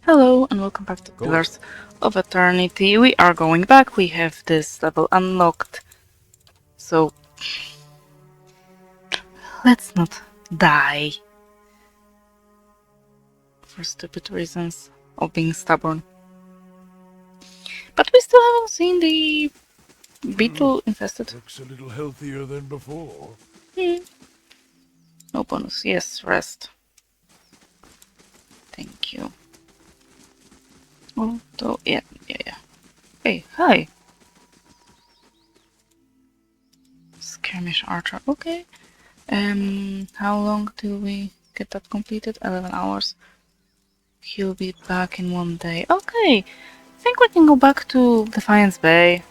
Hello and welcome back to Pillars of Eternity. We are going back. We have this level unlocked. So let's not die for stupid reasons of being stubborn. But we still haven't seen the beetle infested. Looks a little healthier than before. No bonus. Yes, rest. Thank you. Although, yeah. Hey, hi. Skirmish archer. Okay. How long till we get that completed? 11 hours. He'll be back in 1 day. Okay. I think we can go back to Defiance Bay.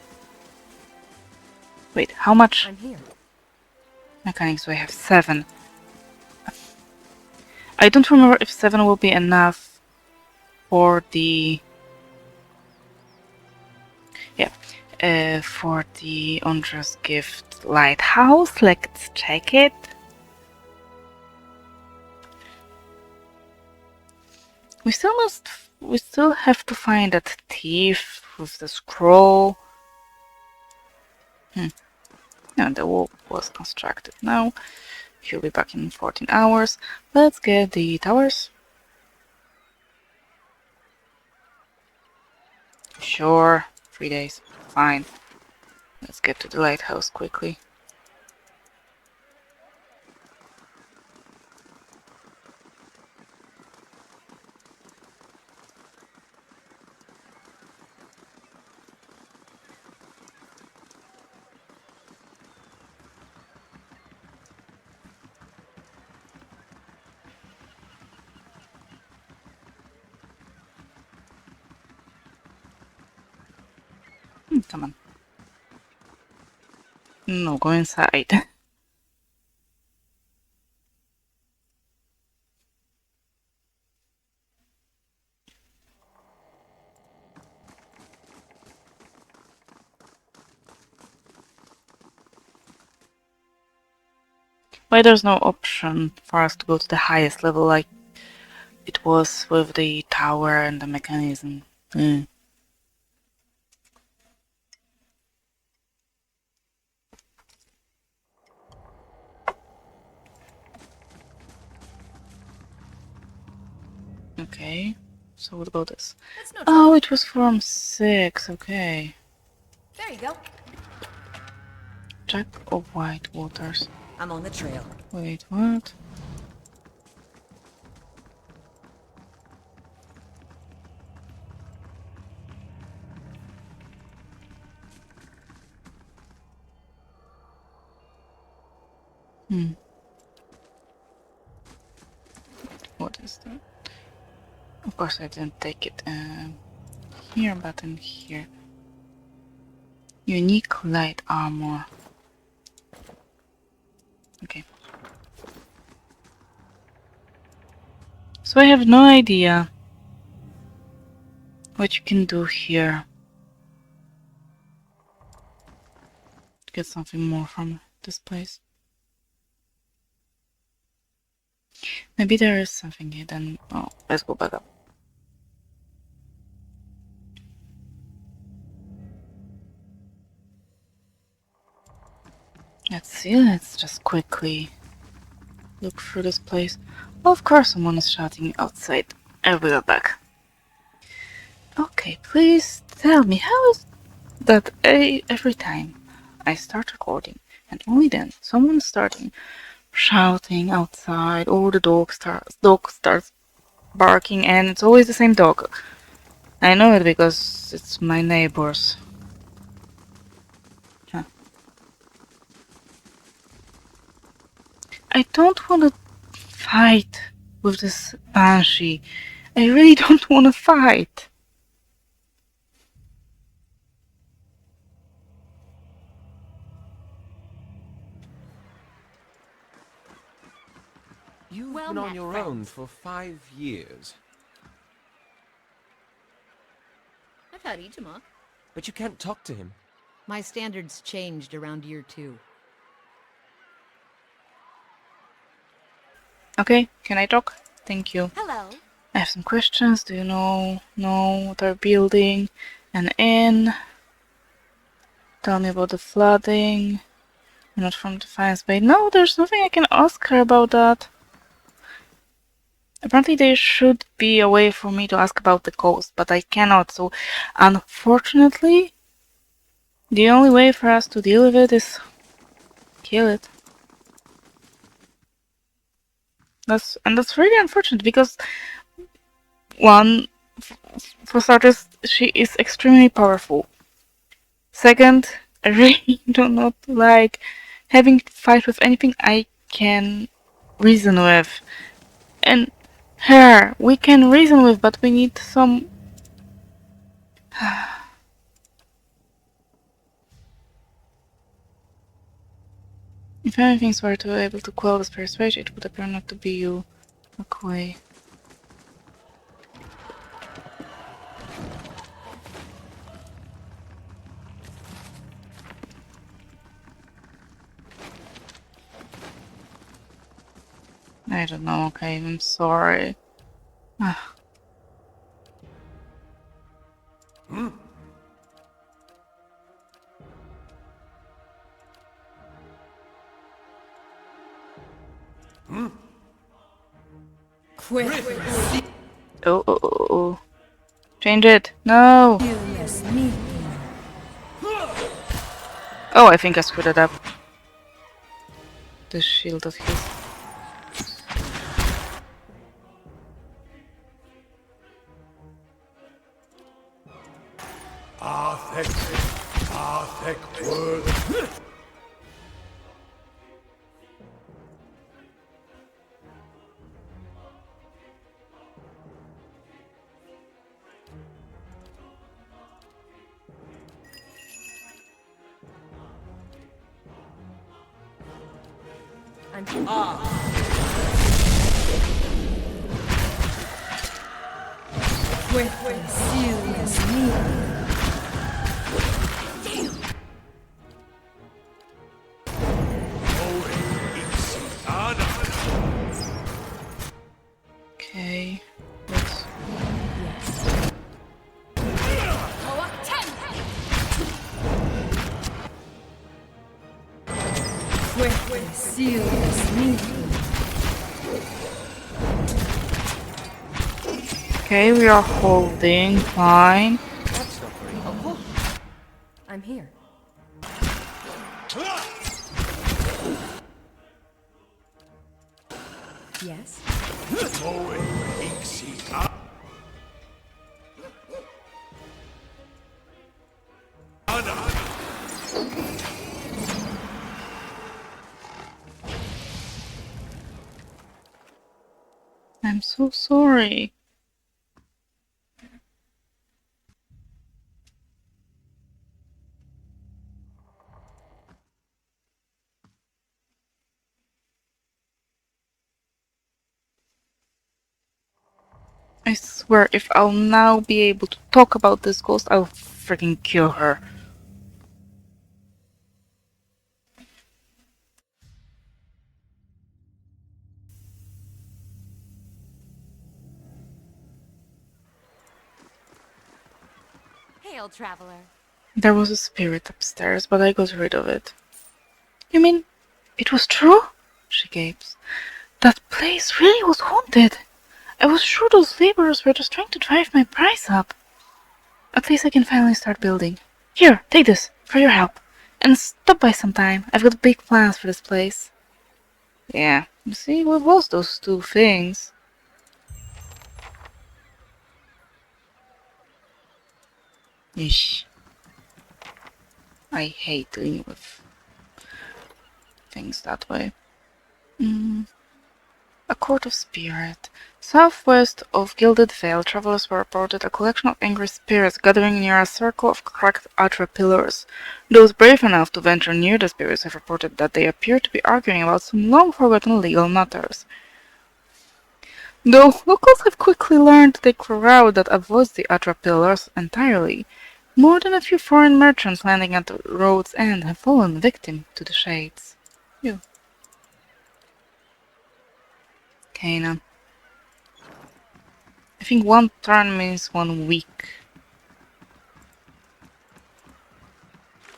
Wait, how much I'm here. mechanics do I have? 7. I don't remember if 7 will be enough for the... Yeah, for the Undra's Gift Lighthouse. Let's check it. We still have to find that thief with the scroll. No, the wall was constructed now. He'll be back in 14 hours. Let's get the towers. Sure, 3 days. Fine. Let's get to the lighthouse quickly. Come on. No, go inside. Why there's no option for us to go to the highest level like it was with the tower and the mechanism? Okay, so what about this? That's no Oh, trouble. it was from 6, okay. There you go. Jack of White Waters. I'm on the trail. Wait, what? What is that? Of course I didn't take it here, but in here. Unique light armor. Okay. So I have no idea what you can do here. To get something more from this place. Maybe there is something hidden. Oh, let's go back up. Let's see, let's just quickly look through this place. Of course someone is shouting outside. I will be back. Okay, please tell me, how is that every time I start recording and only then someone starting shouting outside or the dog starts barking and it's always the same dog. I know it because it's my neighbors. Huh. I don't want to fight with this banshee. I really don't want to fight. You've Well been on met, your friends. own for 5 years, I've had Ijima. but you can't talk to him. My standards changed around year 2. Okay, can I talk? Thank you. Hello. I have some questions. Do you know what they're building? An inn? Tell me about the flooding. You're not from Defiance Bay. No, there's nothing I can ask her about that. Apparently there should be a way for me to ask about the coast, but I cannot, so unfortunately, the only way for us to deal with it is kill it. That's really unfortunate because one, for starters, she is extremely powerful. Second, I really do not like having to fight with anything I can reason with. And her, we can reason with, but we need some... If anything were to be able to quell this persuasion, it would appear not to be you. Look away. I don't know, okay, I'm sorry. Ah. Quick! Oh. Change it. No! Oh, I think I screwed it up. The shield of his. Arthek word. I'm quick and serious me. Okay. Let's... Quick and serious me. Okay, we are holding. Fine. That's not very helpful. I'm here. Yes? I'm so sorry. I swear, if I'll now be able to talk about this ghost, I'll freaking kill her. Hail, traveler. There was a spirit upstairs, but I got rid of it. You mean it was true? She gapes. That place really was haunted. I was sure those laborers were just trying to drive my price up. At least I can finally start building. Here, take this, for your help. And stop by sometime. I've got big plans for this place. Yeah, you see, what was those two things? Eesh. I hate dealing with things that way. A court of spirit. Southwest of Gilded Vale, travelers were reported a collection of angry spirits gathering near a circle of cracked altar pillars. Those brave enough to venture near the spirits have reported that they appear to be arguing about some long-forgotten legal matters. Though locals have quickly learned the crowd that avoids the altar pillars entirely, more than a few foreign merchants landing at the road's end have fallen victim to the shades. You. Kana. I think 1 turn means 1 week.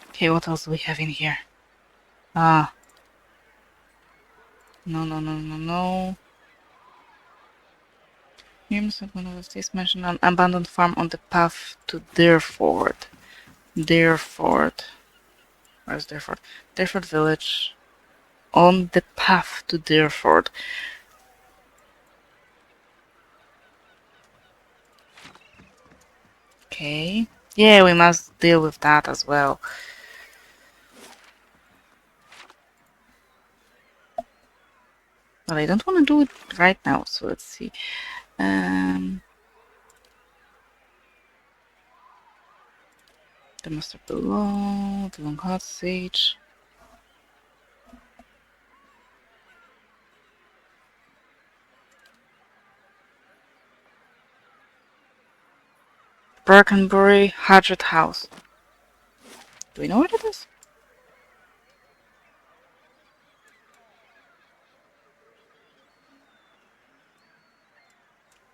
Okay, what else do we have in here? Ah. No. Numerous of this mentioned an abandoned farm on the path to Deerford. Deerford. Where's Deerford? Deerford village. On the path to Deerford. Okay. Yeah, we must deal with that as well. But I don't want to do it right now, so let's see. The master below, the long hot sage. Brackenbury Hadget House. Do we know what it is?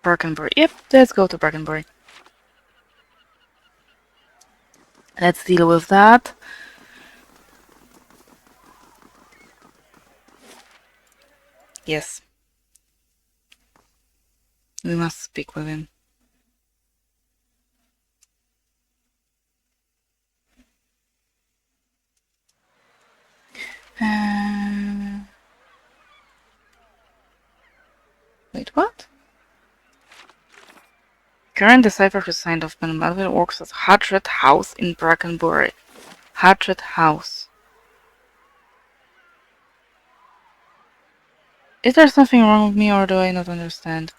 Brackenbury. Yep, let's go to Brackenbury. Let's deal with that. Yes. We must speak with him. Wait, what? Current decipher who signed off Ben Melville works at Hadget House in Brackenbury. Hadget House. Is there something wrong with me or do I not understand?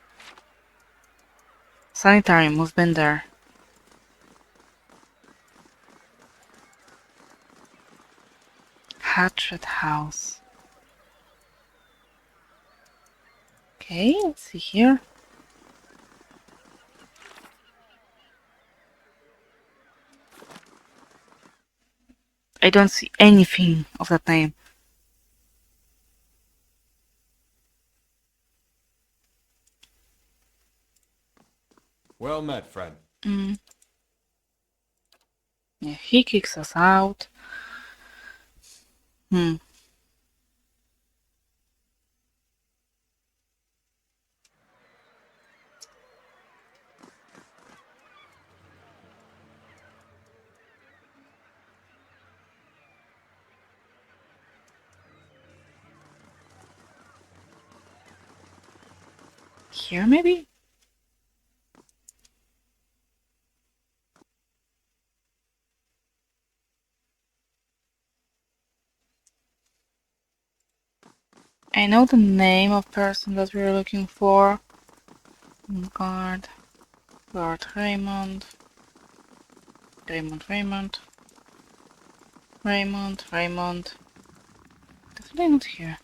Sanitarium, we've been there. Hadget House. Okay, let's see here. I don't see anything of that name. Well met, friend. Yeah, he kicks us out. Here, maybe? I know the name of person that we're looking for. Guard. Lord Raymond. Raymond. Definitely not here.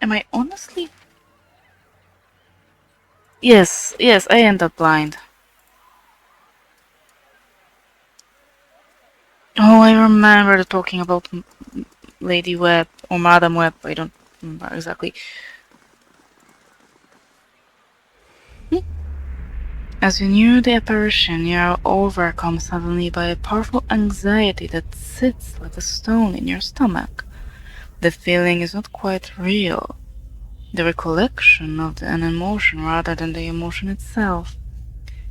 Am I honestly? Yes, I end up blind. Oh, I remember talking about Lady Webb or Madam Webb. I don't remember exactly. As you near the apparition, you are overcome suddenly by a powerful anxiety that sits like a stone in your stomach. The feeling is not quite real. The recollection of an emotion rather than the emotion itself.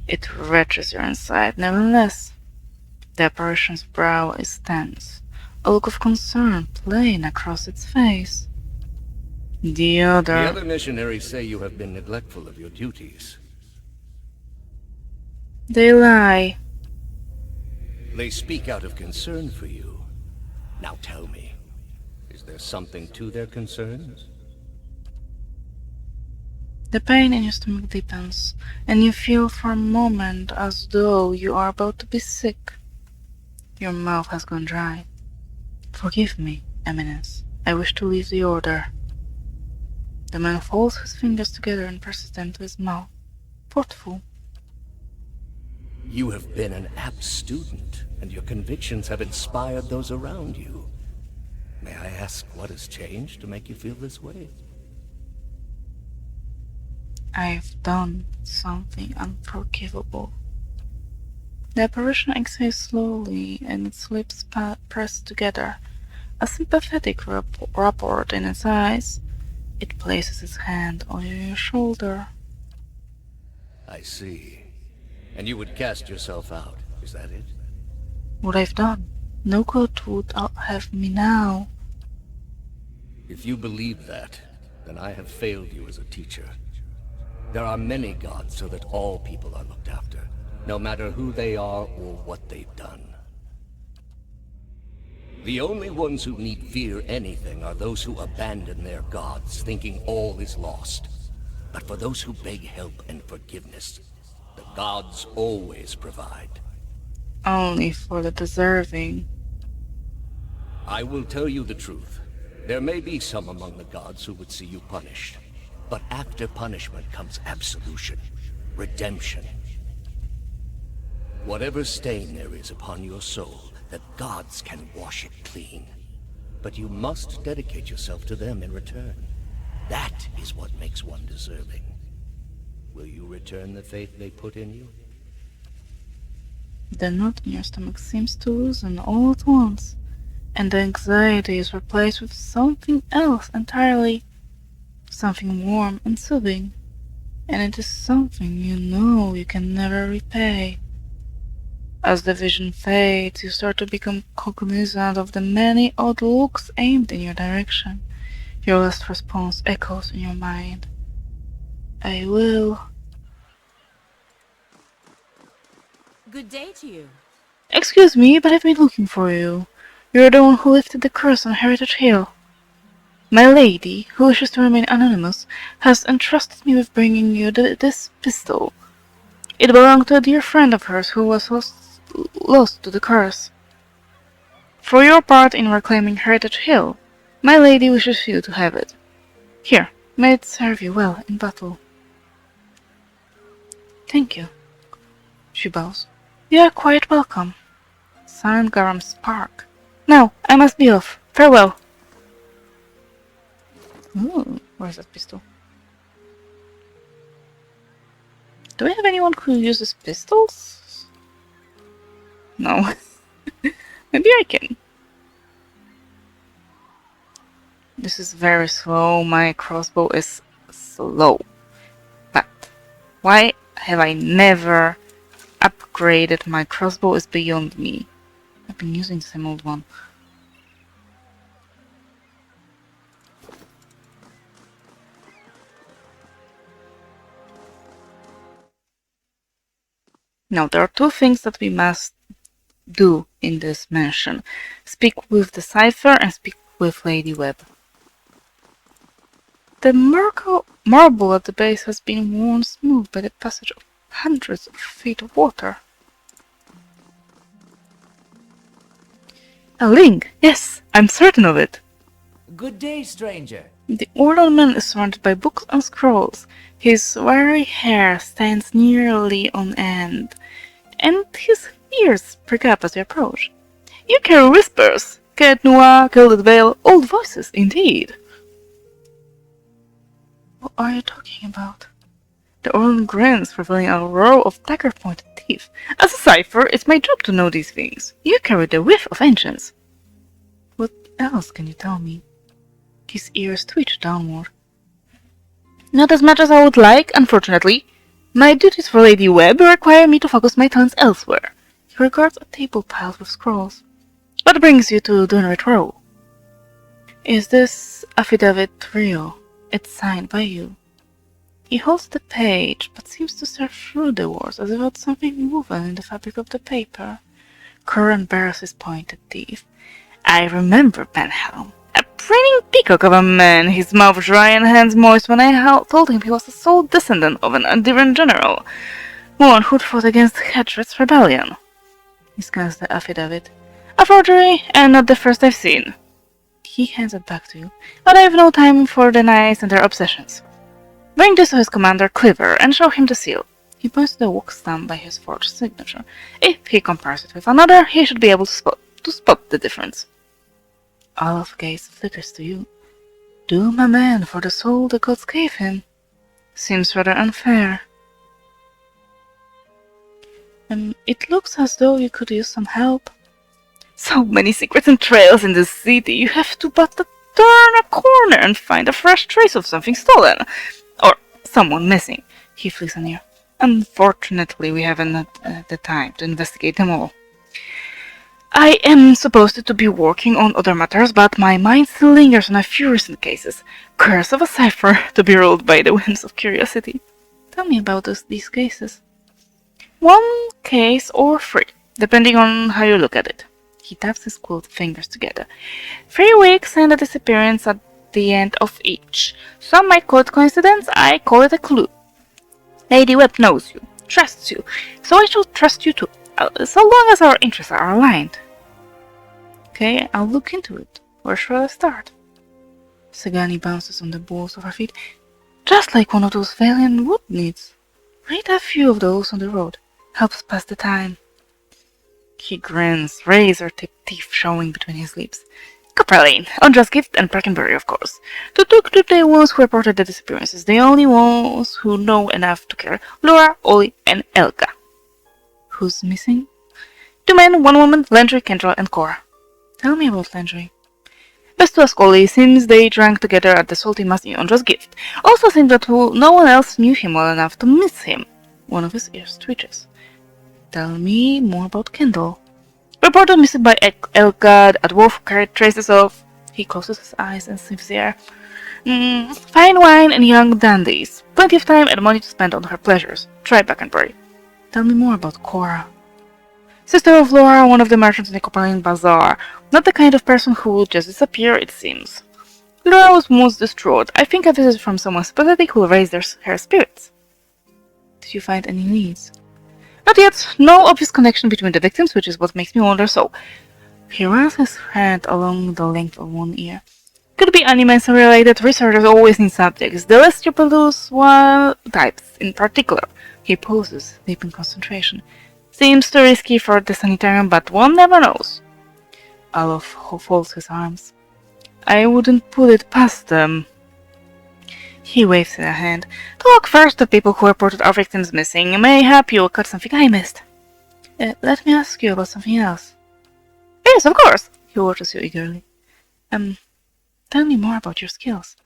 It wrenches your inside, nevertheless. The apparition's brow is tense, a look of concern plain across its face. The other missionaries say you have been neglectful of your duties. They lie. They speak out of concern for you. Now tell me, is there something to their concerns? The pain in your stomach deepens, and you feel for a moment as though you are about to be sick. Your mouth has gone dry. Forgive me, Eminence. I wish to leave the Order. The man folds his fingers together and presses them to his mouth, thoughtful. You have been an apt student, and your convictions have inspired those around you. May I ask what has changed to make you feel this way? I've done something unforgivable. The apparition exhales slowly, and its lips pressed together. A sympathetic rapport in its eyes. It places its hand on your shoulder. I see. And you would cast yourself out, is that it? What I've done, no god would have me now. If you believe that, then I have failed you as a teacher. There are many gods so that all people are looked after, no matter who they are or what they've done. The only ones who need fear anything are those who abandon their gods, thinking all is lost. But for those who beg help and forgiveness, the gods always provide. Only for the deserving. I will tell you the truth. There may be some among the gods who would see you punished. But after punishment comes absolution, redemption. Whatever stain there is upon your soul, the gods can wash it clean. But you must dedicate yourself to them in return. That is what makes one deserving. Will you return the faith they put in you? The knot in your stomach seems to loosen all at once, and the anxiety is replaced with something else entirely. Something warm and soothing, and it is something you know you can never repay. As the vision fades, you start to become cognizant of the many odd looks aimed in your direction. Your last response echoes in your mind. I will. Good day to you. Excuse me, but I've been looking for you. You're the one who lifted the curse on Heritage Hill. My lady, who wishes to remain anonymous, has entrusted me with bringing you this pistol. It belonged to a dear friend of hers who was lost to the curse. For your part in reclaiming Heritage Hill, my lady wishes you to have it. Here, may it serve you well in battle. Thank you. She bows. You are quite welcome. Silent Garams spark. Now, I must be off. Farewell. Ooh, where's that pistol? Do we have anyone who uses pistols? No. Maybe I can. This is very slow. My crossbow is slow. But why have I never upgraded my crossbow is beyond me. I've been using the same old one. Now, there are two things that we must do in this mansion. Speak with the cipher and speak with Lady Webb. The marble at the base has been worn smooth by the passage of hundreds of feet of water. A link! Yes, I'm certain of it. Good day, stranger. The older man is surrounded by books and scrolls. His wiry hair stands nearly on end, and his ears prick up as you approach. You carry whispers. Cat Noir, Gilded Veil, old voices, indeed. What are you talking about? The Orlan grins, revealing a row of dagger-pointed teeth. As a cipher, it's my job to know these things. You carry the whiff of ancients. What else can you tell me? His ears twitch downward. Not as much as I would like, unfortunately. My duties for Lady Webb require me to focus my talents elsewhere. He regards a table piled with scrolls. What brings you to Dunrit Row? Is this affidavit real? It's signed by you. He holds the page, but seems to stare through the words as if it was something woven in the fabric of the paper. Curran bares his pointed teeth. I remember Penhelm. A grinning peacock of a man, his mouth dry and hands moist when I told him he was the sole descendant of an Andiran general, one who'd fought against Hedred's rebellion. He scans the affidavit. A forgery, and not the first I've seen. He hands it back to you, but I've no time for the knights and their obsessions. Bring this to his commander, Quiver, and show him the seal. He points to the wax stamp by his forged signature. If he compares it with another, he should be able to spot the difference. Olaf's gaze flickers to you. Doom a man for the soul the gods gave him. Seems rather unfair. It looks as though you could use some help. So many secrets and trails in this city, you have to but turn a corner and find a fresh trace of something stolen. Or someone missing. He flicks an ear. Unfortunately, we haven't had the time to investigate them all. I am supposed to be working on other matters, but my mind still lingers on a few recent cases. Curse of a cipher to be ruled by the whims of curiosity. Tell me about these cases. One case or three, depending on how you look at it. He taps his quilled fingers together. 3 weeks and a disappearance at the end of each. Some might call it coincidence, I call it a clue. Lady Webb knows you, trusts you, so I shall trust you too, so long as our interests are aligned. Okay, I'll look into it. Where shall I start? Sagani bounces on the balls of her feet, just like one of those valiant wood needs. Right a few of those on the road. Helps pass the time. He grins, razor-tipped teeth showing between his lips. Copperlane, Undra's Gift, and Brackenbury, of course. The two clipped the ones who reported the disappearances, the only ones who know enough to care. Laura, Ollie, and Elka. Who's missing? 2 men, 1 woman, Landry, Kendra, and Cora. Tell me about Landry. Best to ask Ollie, seems they drank together at the salty mass in Undra's Gift. Also seems that no one else knew him well enough to miss him. One of his ears twitches. Tell me more about Kendall. Reported missing by Elka at Wolf carried traces of... He closes his eyes and sniffs the air. Fine wine and young dandies. Plenty of time and money to spend on her pleasures. Try Brackenbury. Tell me more about Cora. Sister of Laura, one of the merchants in the Copperlane Bazaar. Not the kind of person who would just disappear, it seems. Laura was most distraught. I think a visit from someone sympathetic who raised her spirits. Did you find any leads? Not yet. No obvious connection between the victims, which is what makes me wonder so. He runs his hand along the length of one ear. Could be animals related. Researchers always need subjects. The less you produce, one types in particular. He pauses, deep in concentration. Seems too risky for the sanitarium, but one never knows. Alof folds his arms. I wouldn't put it past them. He waves a hand. Talk first to people who reported our victims missing. Mayhap you'll catch something I missed. Let me ask you about something else. Yes, of course. He watches you eagerly. Tell me more about your skills.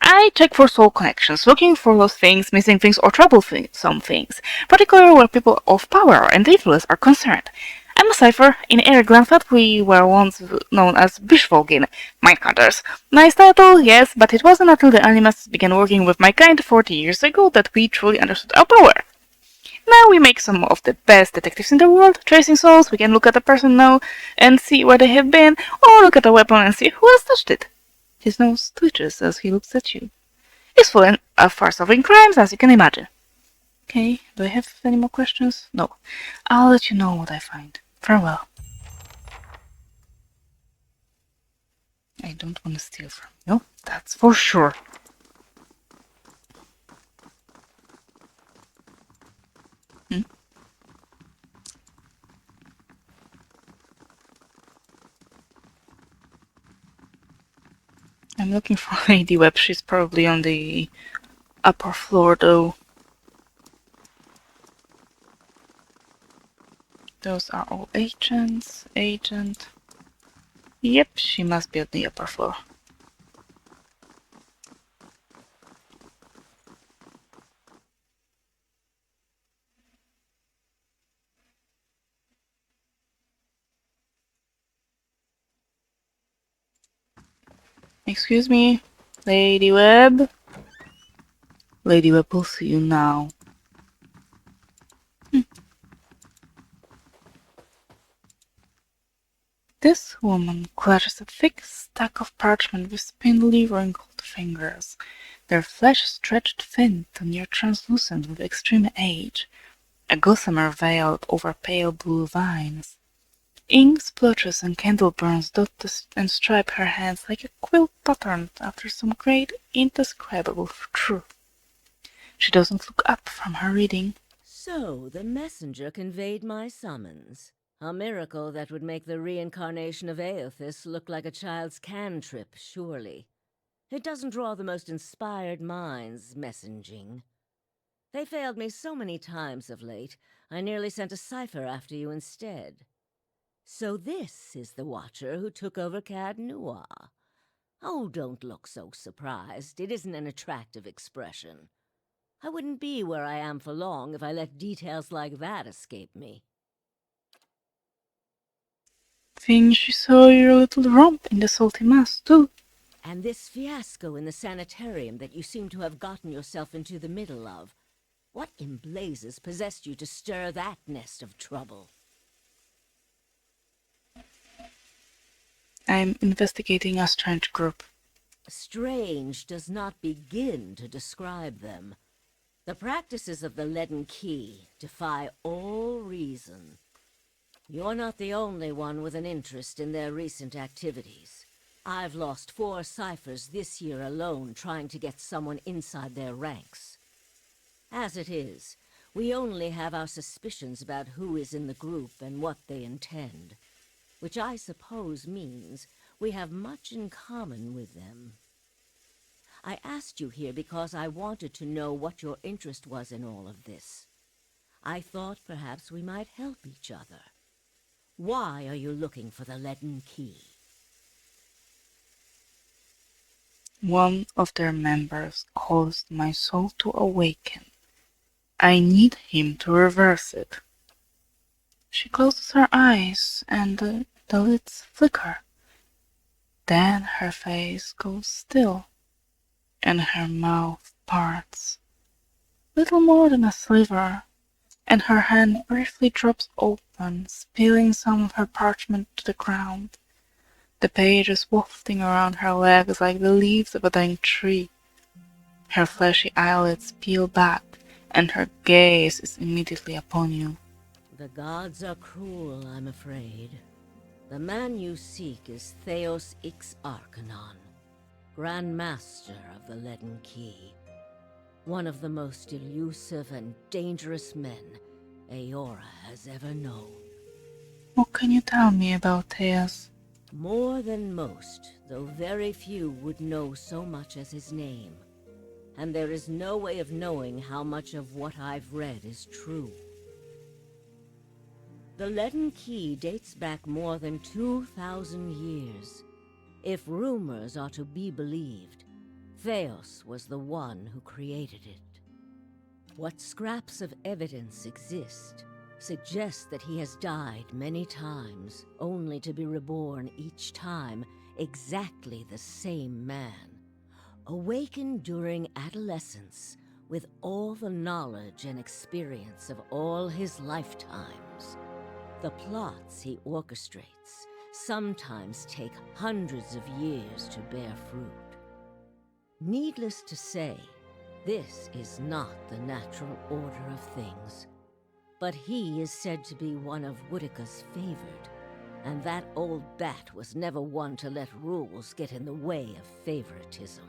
I check for soul connections, looking for lost things, missing things, or troublesome things, particularly where people of power and influence are concerned. I'm a cipher. In Eric Glanfat we were once known as Bishvolgin, Mindhunters. Nice title, yes, but it wasn't until the Animasts began working with my kind 40 years ago that we truly understood our power. Now we make some of the best detectives in the world, tracing souls. We can look at a person now and see where they have been, or look at a weapon and see who has touched it. His nose twitches as he looks at you. Useful in for solving crimes, as you can imagine. Okay, do I have any more questions? No. I'll let you know what I find. Farewell. I don't want to steal from you, that's for sure. I'm looking for Lady Webb. She's probably on the upper floor, though. Those are all agents. Agent. Yep, she must be on the upper floor. Excuse me, Lady Webb? Lady Webb will see you now. This woman clutches a thick stack of parchment with spindly, wrinkled fingers. Their flesh stretched thin to near translucent with extreme age, a gossamer veiled over pale blue vines. Ink splotches and candle burns dot and stripe her hands like a quilt patterned after some great, indescribable truth. She doesn't look up from her reading. So, the messenger conveyed my summons. A miracle that would make the reincarnation of Aothis look like a child's cantrip, surely. It doesn't draw the most inspired minds, messaging. They failed me so many times of late, I nearly sent a cipher after you instead. So this is the Watcher who took over Cad Noir. Oh, don't look so surprised. It isn't an attractive expression. I wouldn't be where I am for long if I let details like that escape me. Think she saw your little romp in the salty mess, too. And this fiasco in the sanitarium that you seem to have gotten yourself into the middle of. What in blazes possessed you to stir that nest of trouble? I'm investigating a strange group. Strange does not begin to describe them. The practices of the Leaden Key defy all reason. You're not the only one with an interest in their recent activities. I've lost 4 ciphers this year alone trying to get someone inside their ranks. As it is, we only have our suspicions about who is in the group and what they intend, which I suppose means we have much in common with them. I asked you here because I wanted to know what your interest was in all of this. I thought perhaps we might help each other. Why are you looking for the Leaden Key? One of their members caused my soul to awaken. I need him to reverse it. She closes her eyes and the lids flicker. Then her face goes still and her mouth parts. Little more than a sliver, and her hand briefly drops open, spilling some of her parchment to the ground. The pages wafting around her legs like the leaves of a dying tree. Her fleshy eyelids peel back, and her gaze is immediately upon you. The gods are cruel, I'm afraid. The man you seek is Theos Ix Arcanon, Grand Master of the Leaden Key. One of the most elusive and dangerous men Aora has ever known. What can you tell me about Theos? More than most, though very few would know so much as his name. And there is no way of knowing how much of what I've read is true. The Leaden Key dates back more than 2,000 years. If rumors are to be believed, Theos was the one who created it. What scraps of evidence exist suggest that he has died many times, only to be reborn each time exactly the same man. Awakened during adolescence with all the knowledge and experience of all his lifetimes. The plots he orchestrates sometimes take hundreds of years to bear fruit. Needless to say, this is not the natural order of things. But he is said to be one of Woodica's favored, and that old bat was never one to let rules get in the way of favoritism.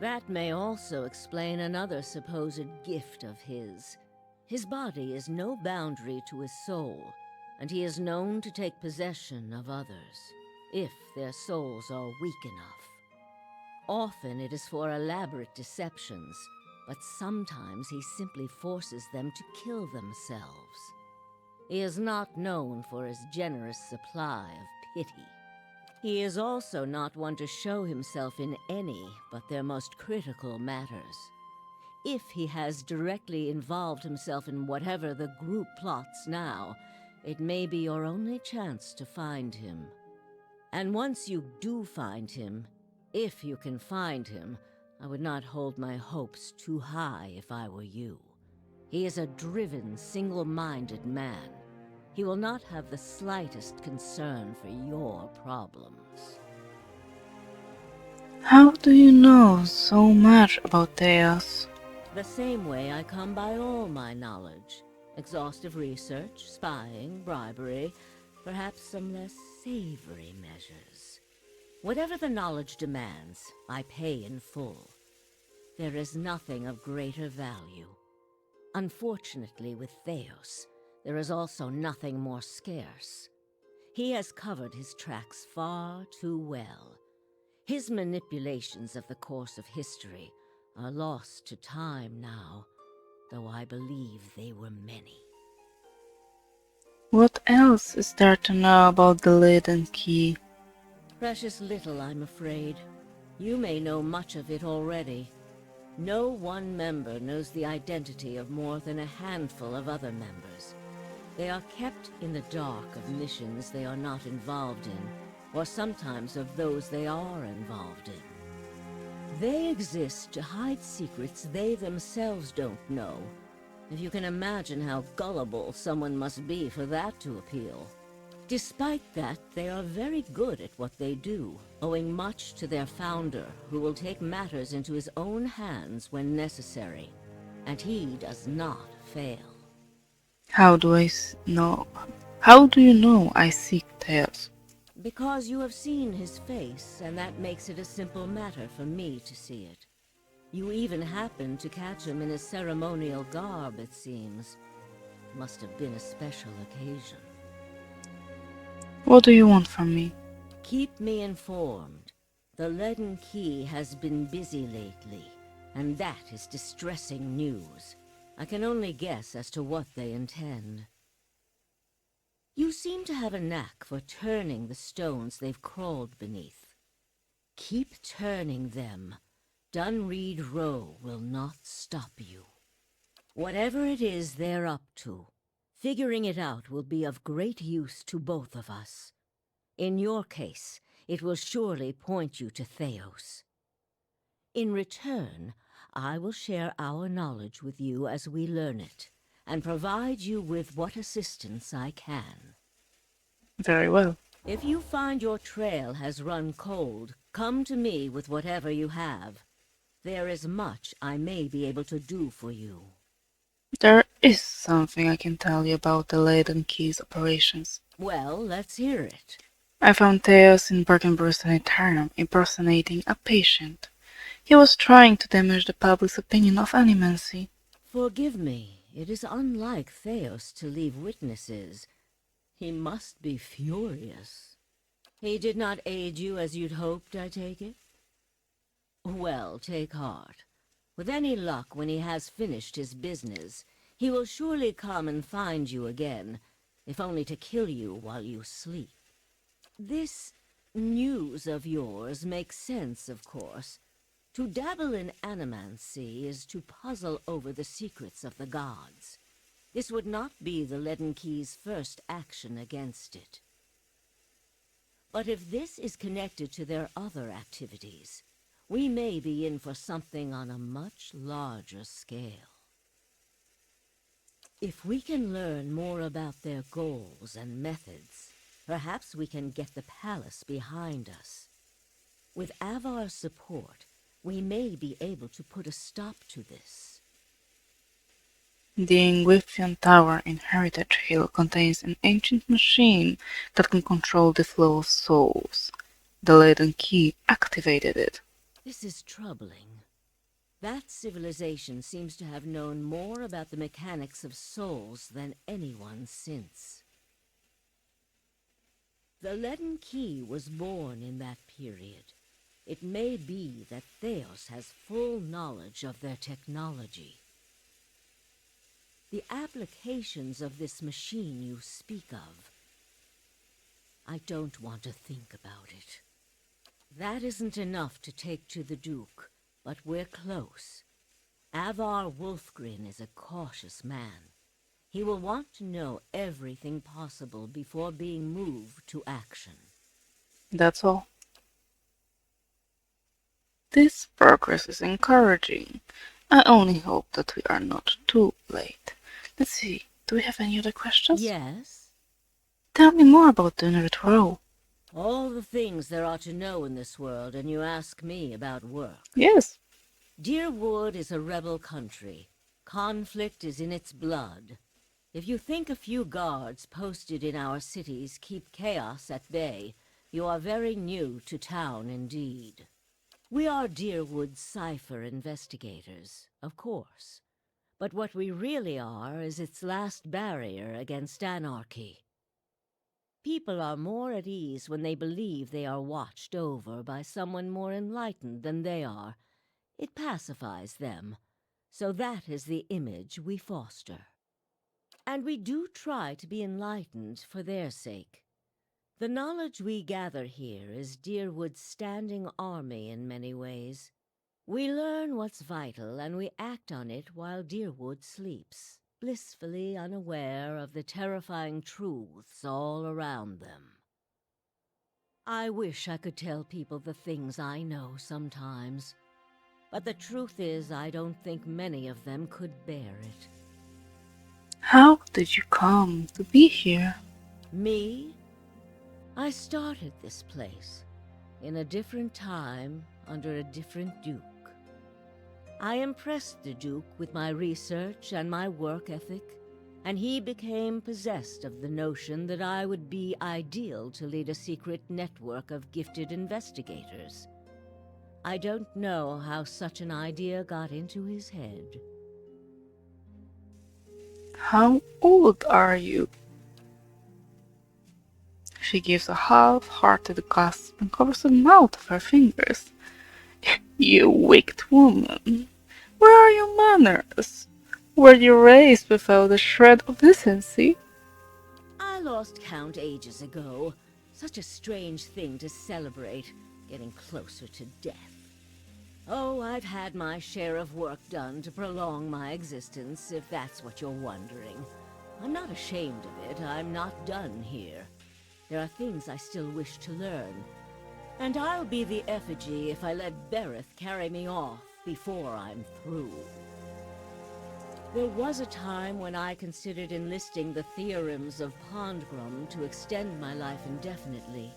That may also explain another supposed gift of his. His body is no boundary to his soul, and he is known to take possession of others, if their souls are weak enough. Often it is for elaborate deceptions, but sometimes he simply forces them to kill themselves. He is not known for his generous supply of pity. He is also not one to show himself in any but their most critical matters. If he has directly involved himself in whatever the group plots now, it may be your only chance to find him. And once you do find him, if you can find him, I would not hold my hopes too high if I were you. He is a driven, single-minded man. He will not have the slightest concern for your problems. How do you know so much about Theos? The same way I come by all my knowledge. Exhaustive research, spying, bribery, Perhaps some less savory measures. Whatever the knowledge demands, I pay in full. There is nothing of greater value. Unfortunately, with Theos, there is also nothing more scarce. He has covered his tracks far too well. His manipulations of the course of history are lost to time now, though I believe they were many. What else is there to know about the Leaden Key? Precious little, I'm afraid. You may know much of it already. No one member knows the identity of more than a handful of other members. They are kept in the dark of missions they are not involved in, or sometimes of those they are involved in. They exist to hide secrets they themselves don't know. If you can imagine how gullible someone must be for that to appeal. Despite that, they are very good at what they do, owing much to their founder, who will take matters into his own hands when necessary. And he does not fail. How do know? How do you know I seek Theos? Because you have seen his face, and that makes it a simple matter for me to see it. You even happened to catch him in his ceremonial garb, it seems. Must have been a special occasion. What do you want from me? Keep me informed. The Leaden Key has been busy lately, and that is distressing news. I can only guess as to what they intend. You seem to have a knack for turning the stones they've crawled beneath. Keep turning them. Dunreed Row will not stop you. Whatever it is they're up to, figuring it out will be of great use to both of us. In your case, it will surely point you to Theos. In return, I will share our knowledge with you as we learn it, and provide you with what assistance I can. Very well. If you find your trail has run cold, come to me with whatever you have. There is much I may be able to do for you. There is something I can tell you about the Leaden Key's operations. Well, let's hear it. I found Theos in Berkenburg Sanitarium impersonating a patient. He was trying to damage the public's opinion of animancy. Forgive me, it is unlike Theos to leave witnesses. He must be furious. He did not aid you as you'd hoped, I take it? Well, take heart. With any luck, when he has finished his business, he will surely come and find you again, if only to kill you while you sleep. This news of yours makes sense, of course. To dabble in animancy is to puzzle over the secrets of the gods. This would not be the Leaden Key's first action against it. But if this is connected to their other activities, we may be in for something on a much larger scale. If we can learn more about their goals and methods, perhaps we can get the palace behind us. With Avar's support, we may be able to put a stop to this. The Ingwithian Tower in Heritage Hill contains an ancient machine that can control the flow of souls. The Leaden Key activated it. This is troubling. That civilization seems to have known more about the mechanics of souls than anyone since. The Leaden Key was born in that period. It may be that Theos has full knowledge of their technology. The applications of this machine you speak of, I don't want to think about it. That isn't enough to take to the Duke, but we're close. Avar Wolfgren is a cautious man. He will want to know everything possible before being moved to action. That's all. This progress is encouraging. I only hope that we are not too late. Let's see, do we have any other questions? Yes? Tell me more about the Unraveled Row. All the things there are to know in this world, and you ask me about work. Yes. Deerwood is a rebel country. Conflict is in its blood. If you think a few guards posted in our cities keep chaos at bay, you are very new to town indeed. We are Deerwood's cipher investigators, of course. But what we really are is its last barrier against anarchy. People are more at ease when they believe they are watched over by someone more enlightened than they are. It pacifies them. So that is the image we foster. And we do try to be enlightened for their sake. The knowledge we gather here is Deerwood's standing army in many ways. We learn what's vital and we act on it while Deerwood sleeps, blissfully unaware of the terrifying truths all around them. I wish I could tell people the things I know sometimes, but the truth is I don't think many of them could bear it. How did you come to be here? Me? I started this place, in a different time, under a different Duke. I impressed the Duke with my research and my work ethic, and he became possessed of the notion that I would be ideal to lead a secret network of gifted investigators. I don't know how such an idea got into his head. How old are you? She gives a half-hearted gasp and covers the mouth of her fingers. You wicked woman! Where are your manners? Were you raised without a shred of decency? I lost count ages ago. Such a strange thing to celebrate, getting closer to death. Oh, I've had my share of work done to prolong my existence, if that's what you're wondering. I'm not ashamed of it. I'm not done here. There are things I still wish to learn. And I'll be the effigy if I let Bereth carry me off before I'm through. There was a time when I considered enlisting the theorems of Pondgrum to extend my life indefinitely.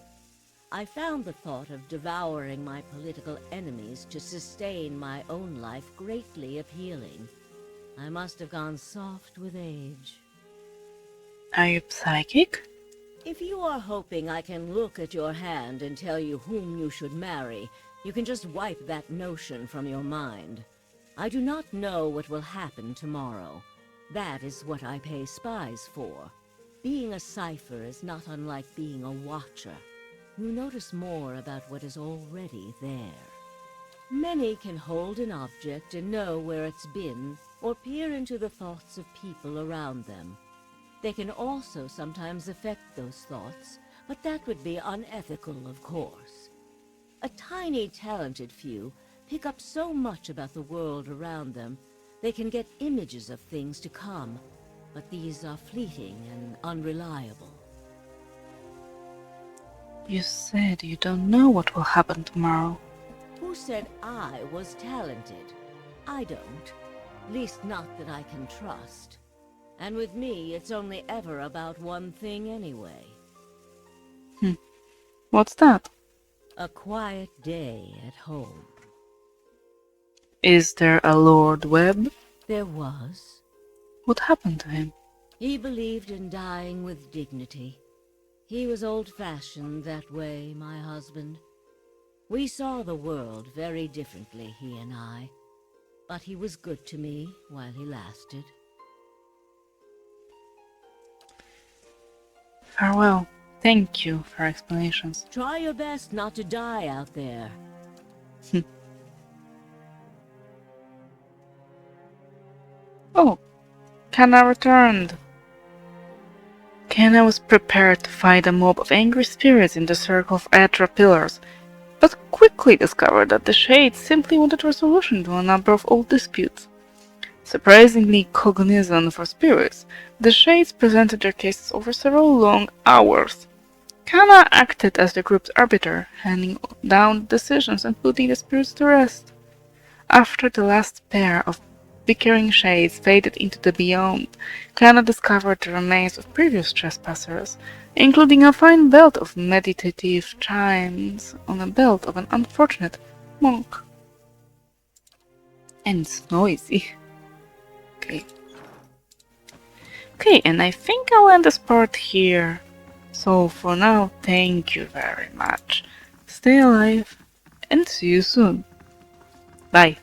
I found the thought of devouring my political enemies to sustain my own life greatly appealing. I must have gone soft with age. Are you psychic? If you are hoping I can look at your hand and tell you whom you should marry, you can just wipe that notion from your mind. I do not know what will happen tomorrow. That is what I pay spies for. Being a cipher is not unlike being a watcher. You notice more about what is already there. Many can hold an object and know where it's been, or peer into the thoughts of people around them. They can also sometimes affect those thoughts, but that would be unethical, of course. A tiny, talented few pick up so much about the world around them, they can get images of things to come, but these are fleeting and unreliable. You said you don't know what will happen tomorrow. Who said I was talented? I don't. Least not that I can trust. And with me, it's only ever about one thing anyway. What's that? A quiet day at home. Is there a Lord Webb? There was. What happened to him? He believed in dying with dignity. He was old-fashioned that way, my husband. We saw the world very differently, he and I. But he was good to me while he lasted. Farewell. Thank you for explanations. Try your best not to die out there. Oh, Kana returned. Kana was prepared to fight a mob of angry spirits in the circle of Aetra pillars, but quickly discovered that the Shades simply wanted resolution to a number of old disputes. Surprisingly cognizant for spirits, the Shades presented their cases over several long hours. Kana acted as the group's arbiter, handing down decisions and putting the spirits to rest. After the last pair of bickering Shades faded into the beyond, Kana discovered the remains of previous trespassers, including a fine belt of meditative chimes on the belt of an unfortunate monk. And it's noisy. Okay. Okay, and I think I'll end this part here. So for now, thank you very much. Stay alive and see you soon. Bye.